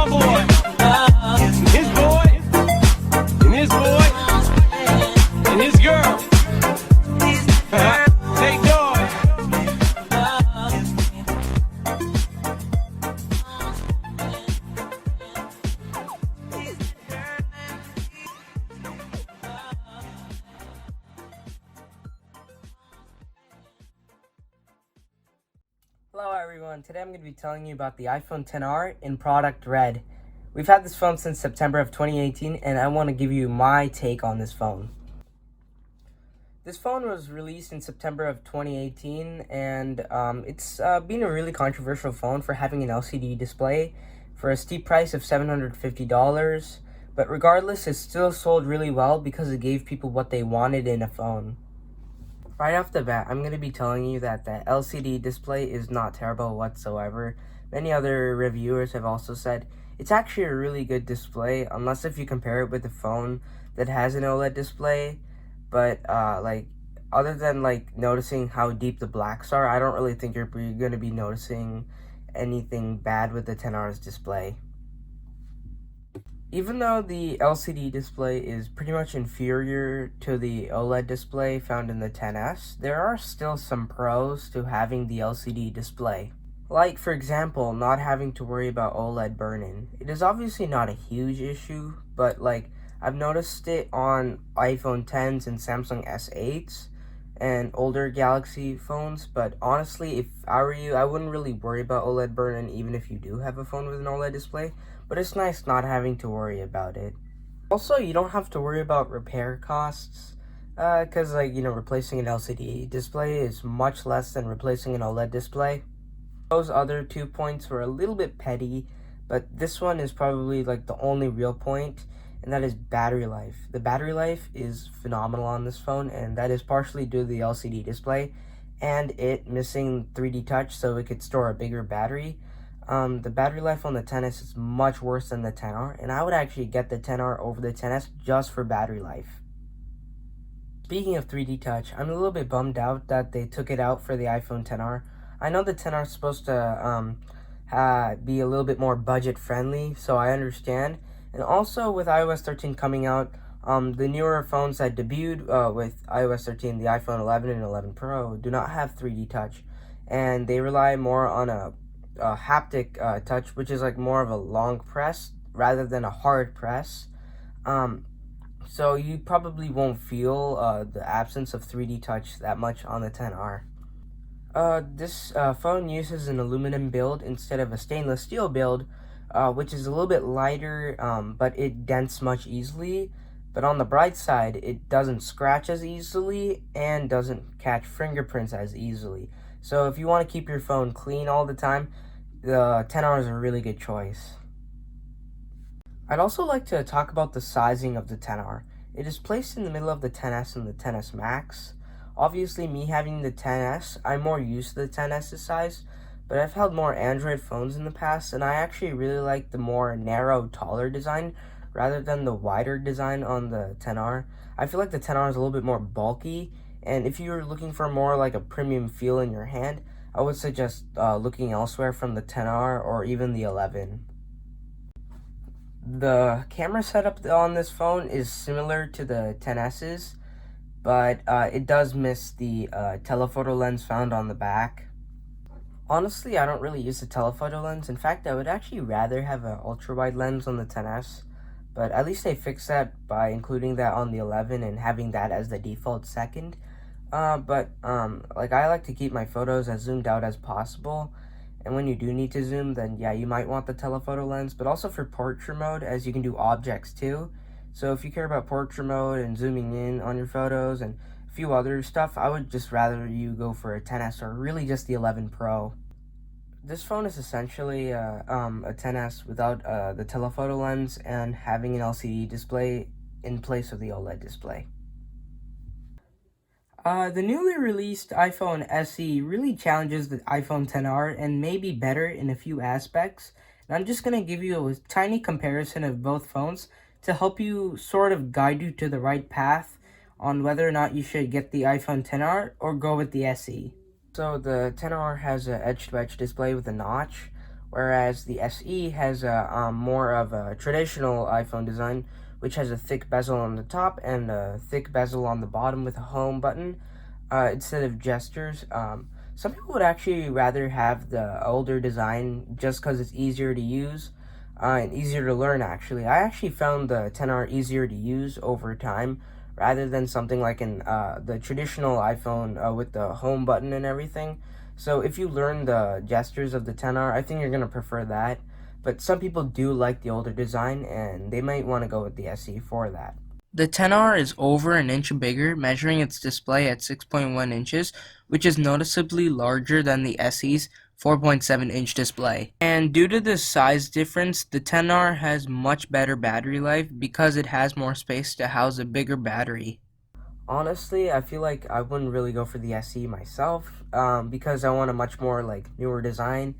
my boy, and his boy, and his boy, and his girl. Take joy. Hello everyone, today I'm going to be telling you about the iPhone XR in product red. We've had this phone since September of 2018 and I want to give you my take on this phone. This phone was released in September of 2018 and it's been a really controversial phone for having an LCD display for a steep price of $750, but regardless it still sold really well because it gave people what they wanted in a phone. Right off the bat, I'm going to be telling you that the LCD display is not terrible whatsoever. Many other reviewers have also said it's actually a really good display, unless if you compare it with a phone that has an OLED display. But other than noticing how deep the blacks are, I don't really think you're going to be noticing anything bad with the XR's display. Even though the LCD display is pretty much inferior to the OLED display found in the XS, there are still some pros to having the LCD display. Like, for example, not having to worry about OLED burn-in. It is obviously not a huge issue, but I've noticed it on iPhone Xs and Samsung S8s and older Galaxy phones, but honestly, if I were you, I wouldn't really worry about OLED burn-in even if you do have a phone with an OLED display, but it's nice not having to worry about it. Also, you don't have to worry about repair costs, because replacing an LCD display is much less than replacing an OLED display. Those other 2 points were a little bit petty, but this one is probably the only real point, and that is battery life. The battery life is phenomenal on this phone, and that is partially due to the LCD display and it missing 3D touch so it could store a bigger battery. The battery life on the XS is much worse than the XR, and I would actually get the XR over the XS just for battery life. Speaking of 3D touch, I'm a little bit bummed out that they took it out for the iPhone XR. I know the XR is supposed to be a little bit more budget friendly, so I understand. And also with iOS 13 coming out, the newer phones that debuted with iOS 13, the iPhone 11 and 11 Pro, do not have 3D touch, and they rely more on a haptic touch, which is more of a long press rather than a hard press. So you probably won't feel the absence of 3D touch that much on the XR. This phone uses an aluminum build instead of a stainless steel build, which is a little bit lighter, but it dents much easily. But on the bright side, it doesn't scratch as easily and doesn't catch fingerprints as easily. So if you want to keep your phone clean all the time, the XR is a really good choice. I'd also like to talk about the sizing of the XR. It is placed in the middle of the XS and the XS Max. Obviously, me having the XS, I'm more used to the XS's size, but I've held more Android phones in the past, and I actually really like the more narrow, taller design rather than the wider design on the XR. I feel like the XR is a little bit more bulky, and if you're looking for more a premium feel in your hand, I would suggest looking elsewhere from the XR or even the 11. The camera setup on this phone is similar to the XS's, but it does miss the telephoto lens found on the back. Honestly, I don't really use the telephoto lens. In fact, I would actually rather have an ultra-wide lens on the XS, but at least they fixed that by including that on the 11 and having that as the default second. I like to keep my photos as zoomed out as possible, and when you do need to zoom, then yeah, you might want the telephoto lens, but also for portrait mode, as you can do objects too. So if you care about portrait mode and zooming in on your photos and a few other stuff, I would just rather you go for a XS or really just the 11 Pro. This phone is essentially a XS without the telephoto lens and having an LCD display in place of the OLED display. The newly released iPhone SE really challenges the iPhone XR and may be better in a few aspects. And I'm just going to give you a tiny comparison of both phones to help you sort of guide you to the right path on whether or not you should get the iPhone XR or go with the SE. So the XR has an edge-to-edge display with a notch, whereas the SE has a more of a traditional iPhone design, which has a thick bezel on the top and a thick bezel on the bottom with a home button instead of gestures. Some people would actually rather have the older design just because it's easier to use and easier to learn, actually. I actually found the 10R easier to use over time rather than something like the traditional iPhone with the home button and everything. So if you learn the gestures of the 10R, I think you're going to prefer that. But some people do like the older design, and they might want to go with the SE for that. The 10R is over an inch bigger, measuring its display at 6.1 inches, which is noticeably larger than the SE's 4.7-inch display. And due to this size difference, the 10R has much better battery life because it has more space to house a bigger battery. Honestly, I feel like I wouldn't really go for the SE myself because I want a much more newer design.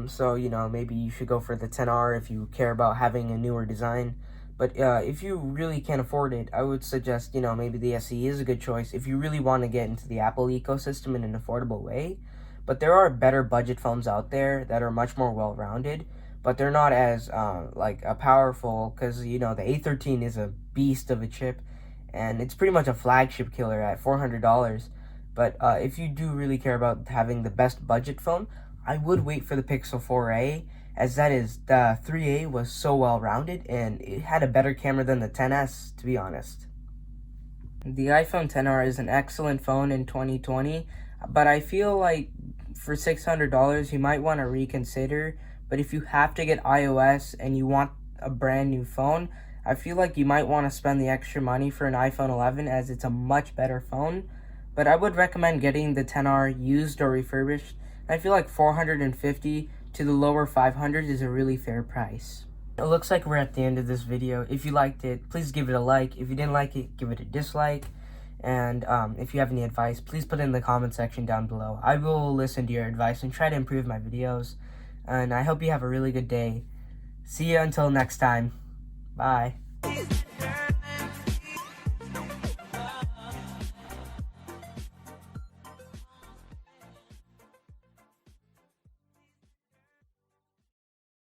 So, maybe you should go for the 10R if you care about having a newer design. But if you really can't afford it, I would suggest, maybe the SE is a good choice if you really want to get into the Apple ecosystem in an affordable way. But there are better budget phones out there that are much more well-rounded, but they're not as powerful because, the A13 is a beast of a chip, and it's pretty much a flagship killer at $400. But if you do really care about having the best budget phone, I would wait for the Pixel 4a, as the 3a was so well-rounded and it had a better camera than the 10s, to be honest. The iPhone 10R is an excellent phone in 2020, but I feel like for $600 you might want to reconsider. But if you have to get iOS and you want a brand new phone, I feel like you might want to spend the extra money for an iPhone 11, as it's a much better phone. But I would recommend getting the 10R used or refurbished. I feel like $450 to the lower 500 is a really fair price. It looks like we're at the end of this video. If you liked it, please give it a like. If you didn't like it, give it a dislike. And if you have any advice, please put it in the comment section down below. I will listen to your advice and try to improve my videos. And I hope you have a really good day. See you until next time. Bye.